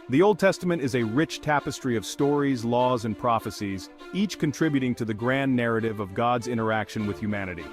The Old Testament is a rich tapestry of stories, laws, and prophecies, each contributing to the grand narrative of God's interaction with humanity.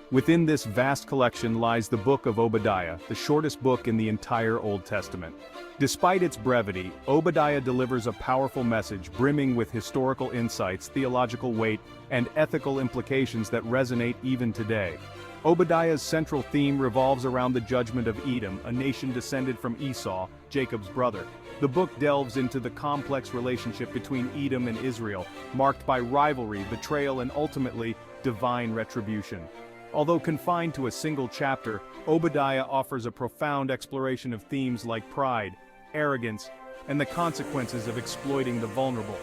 Within this vast collection lies the book of Obadiah, the shortest book in the entire Old Testament. Despite its brevity, Obadiah delivers a powerful message brimming with historical insights, theological weight, and ethical implications that resonate even today. Obadiah's central theme revolves around the judgment of Edom, a nation descended from Esau, Jacob's brother. The book delves into the complex relationship between Edom and Israel, marked by rivalry, betrayal, and ultimately, divine retribution. Although confined to a single chapter, Obadiah offers a profound exploration of themes like pride, arrogance, and the consequences of exploiting the vulnerable.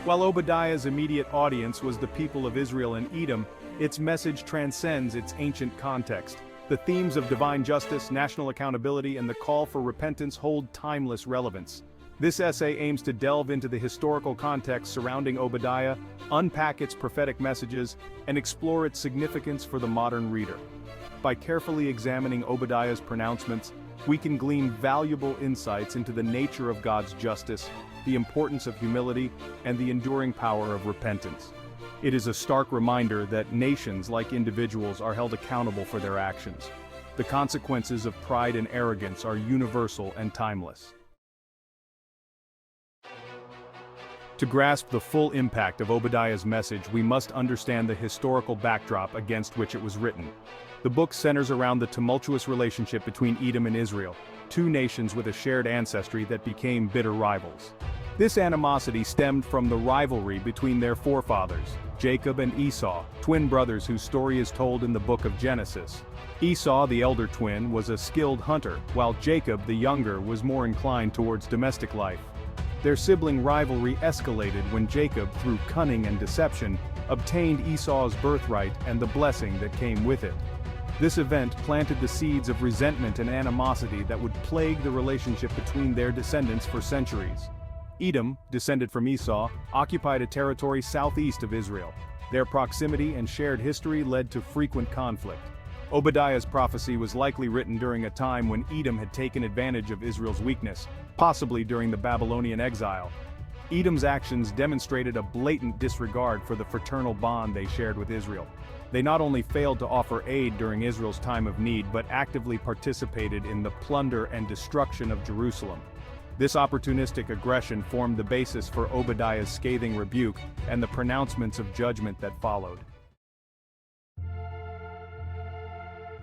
While Obadiah's immediate audience was the people of Israel and Edom, its message transcends its ancient context. The themes of divine justice, national accountability, and the call for repentance hold timeless relevance. This essay aims to delve into the historical context surrounding Obadiah, unpack its prophetic messages, and explore its significance for the modern reader. By carefully examining Obadiah's pronouncements, we can glean valuable insights into the nature of God's justice, the importance of humility, and the enduring power of repentance. It is a stark reminder that nations, like individuals, are held accountable for their actions. The consequences of pride and arrogance are universal and timeless. To grasp the full impact of Obadiah's message, we must understand the historical backdrop against which it was written. The book centers around the tumultuous relationship between Edom and Israel, two nations with a shared ancestry that became bitter rivals. This animosity stemmed from the rivalry between their forefathers, Jacob and Esau, twin brothers whose story is told in the book of Genesis. Esau, the elder twin, was a skilled hunter, while Jacob, the younger, was more inclined towards domestic life. Their sibling rivalry escalated when Jacob, through cunning and deception, obtained Esau's birthright and the blessing that came with it. This event planted the seeds of resentment and animosity that would plague the relationship between their descendants for centuries. Edom, descended from Esau, occupied a territory southeast of Israel. Their proximity and shared history led to frequent conflict. Obadiah's prophecy was likely written during a time when Edom had taken advantage of Israel's weakness, possibly during the Babylonian exile. Edom's actions demonstrated a blatant disregard for the fraternal bond they shared with Israel. They not only failed to offer aid during Israel's time of need, but actively participated in the plunder and destruction of Jerusalem. This opportunistic aggression formed the basis for Obadiah's scathing rebuke and the pronouncements of judgment that followed.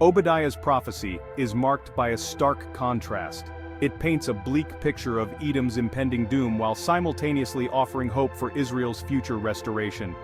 Obadiah's prophecy is marked by a stark contrast. It paints a bleak picture of Edom's impending doom while simultaneously offering hope for Israel's future restoration.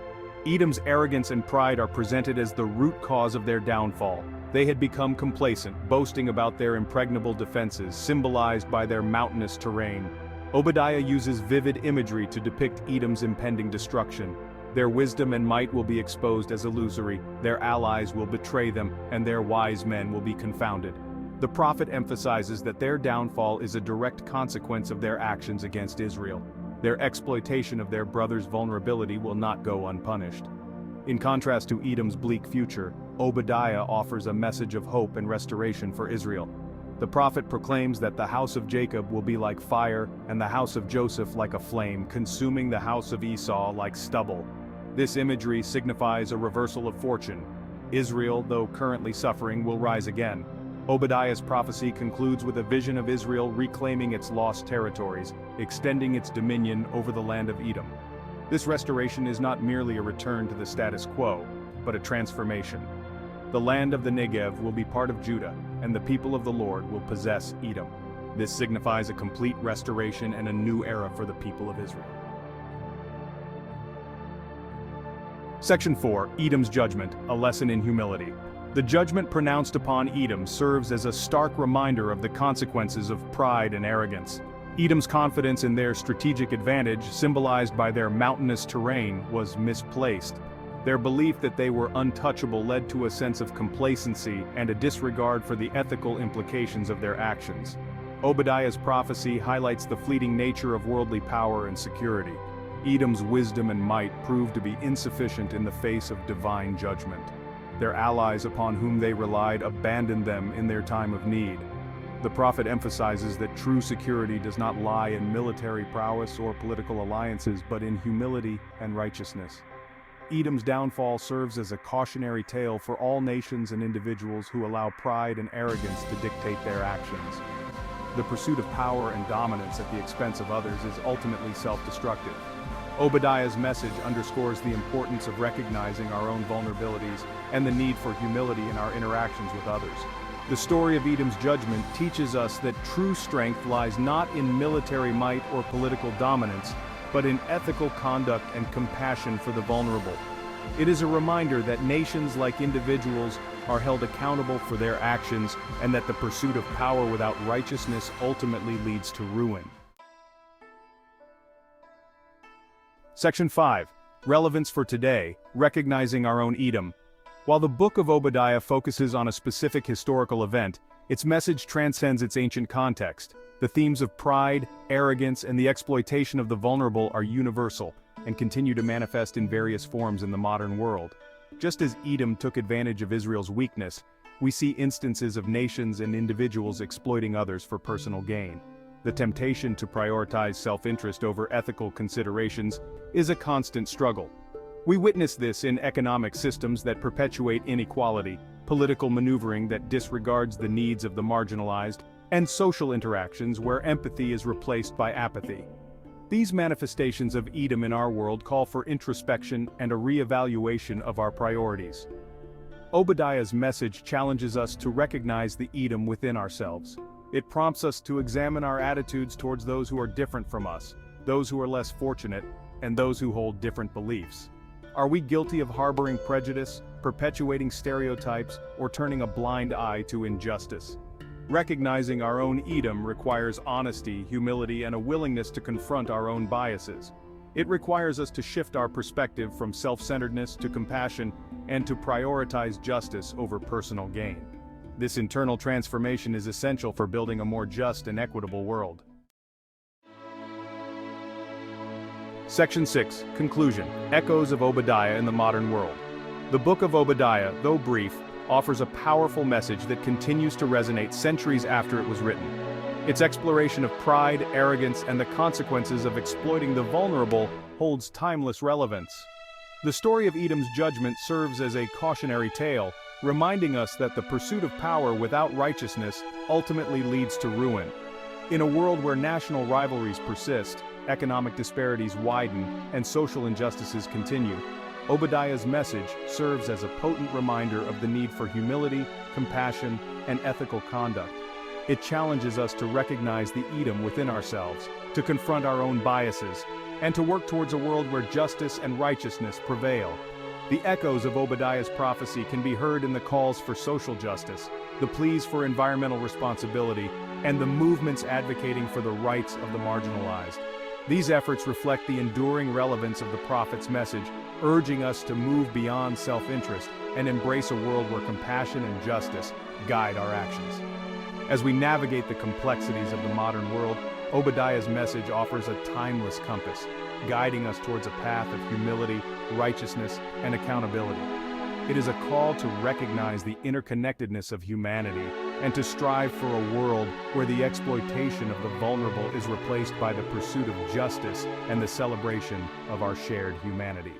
Edom's arrogance and pride are presented as the root cause of their downfall. They had become complacent, boasting about their impregnable defenses, symbolized by their mountainous terrain. Obadiah uses vivid imagery to depict Edom's impending destruction. Their wisdom and might will be exposed as illusory, their allies will betray them, and their wise men will be confounded. The prophet emphasizes that their downfall is a direct consequence of their actions against Israel. Their exploitation of their brother's vulnerability will not go unpunished. In contrast to Edom's bleak future, Obadiah offers a message of hope and restoration for Israel. The prophet proclaims that the house of Jacob will be like fire, and the house of Joseph like a flame, consuming the house of Esau like stubble. This imagery signifies a reversal of fortune. Israel, though currently suffering, will rise again. Obadiah's prophecy concludes with a vision of Israel reclaiming its lost territories, extending its dominion over the land of Edom. This restoration is not merely a return to the status quo, but a transformation. The land of the Negev will be part of Judah, and the people of the Lord will possess Edom. This signifies a complete restoration and a new era for the people of Israel. Section 4, Edom's Judgment, a Lesson in Humility. The judgment pronounced upon Edom serves as a stark reminder of the consequences of pride and arrogance. Edom's confidence in their strategic advantage, symbolized by their mountainous terrain, was misplaced. Their belief that they were untouchable led to a sense of complacency and a disregard for the ethical implications of their actions. Obadiah's prophecy highlights the fleeting nature of worldly power and security. Edom's wisdom and might proved to be insufficient in the face of divine judgment. Their allies upon whom they relied abandoned them in their time of need. The prophet emphasizes that true security does not lie in military prowess or political alliances, but in humility and righteousness. Edom's downfall serves as a cautionary tale for all nations and individuals who allow pride and arrogance to dictate their actions. The pursuit of power and dominance at the expense of others is ultimately self-destructive. Obadiah's message underscores the importance of recognizing our own vulnerabilities and the need for humility in our interactions with others. The story of Edom's judgment teaches us that true strength lies not in military might or political dominance, but in ethical conduct and compassion for the vulnerable. It is a reminder that nations, like individuals, are held accountable for their actions, and that the pursuit of power without righteousness ultimately leads to ruin. Section 5. Relevance for today, recognizing our own Edom. While the book of Obadiah focuses on a specific historical event, its message transcends its ancient context. The themes of pride, arrogance, and the exploitation of the vulnerable are universal, and continue to manifest in various forms in the modern world. Just as Edom took advantage of Israel's weakness, we see instances of nations and individuals exploiting others for personal gain. The temptation to prioritize self-interest over ethical considerations is a constant struggle. We witness this in economic systems that perpetuate inequality, political maneuvering that disregards the needs of the marginalized, and social interactions where empathy is replaced by apathy. These manifestations of Edom in our world call for introspection and a re-evaluation of our priorities. Obadiah's message challenges us to recognize the Edom within ourselves. It prompts us to examine our attitudes towards those who are different from us, those who are less fortunate, and those who hold different beliefs. Are we guilty of harboring prejudice, perpetuating stereotypes, or turning a blind eye to injustice? Recognizing our own Edom requires honesty, humility, and a willingness to confront our own biases. It requires us to shift our perspective from self-centeredness to compassion and to prioritize justice over personal gain. This internal transformation is essential for building a more just and equitable world. Section 6. Conclusion. Echoes of Obadiah in the modern world. The book of Obadiah, though brief, offers a powerful message that continues to resonate centuries after it was written. Its exploration of pride, arrogance, and the consequences of exploiting the vulnerable holds timeless relevance. The story of Edom's judgment serves as a cautionary tale, reminding us that the pursuit of power without righteousness ultimately leads to ruin. In a world where national rivalries persist, economic disparities widen, and social injustices continue, Obadiah's message serves as a potent reminder of the need for humility, compassion, and ethical conduct. It challenges us to recognize the Edom within ourselves, to confront our own biases, and to work towards a world where justice and righteousness prevail. The echoes of Obadiah's prophecy can be heard in the calls for social justice, the pleas for environmental responsibility, and the movements advocating for the rights of the marginalized. These efforts reflect the enduring relevance of the prophet's message, urging us to move beyond self-interest and embrace a world where compassion and justice guide our actions. As we navigate the complexities of the modern world, Obadiah's message offers a timeless compass, guiding us towards a path of humility, righteousness, and accountability. It is a call to recognize the interconnectedness of humanity and to strive for a world where the exploitation of the vulnerable is replaced by the pursuit of justice and the celebration of our shared humanity.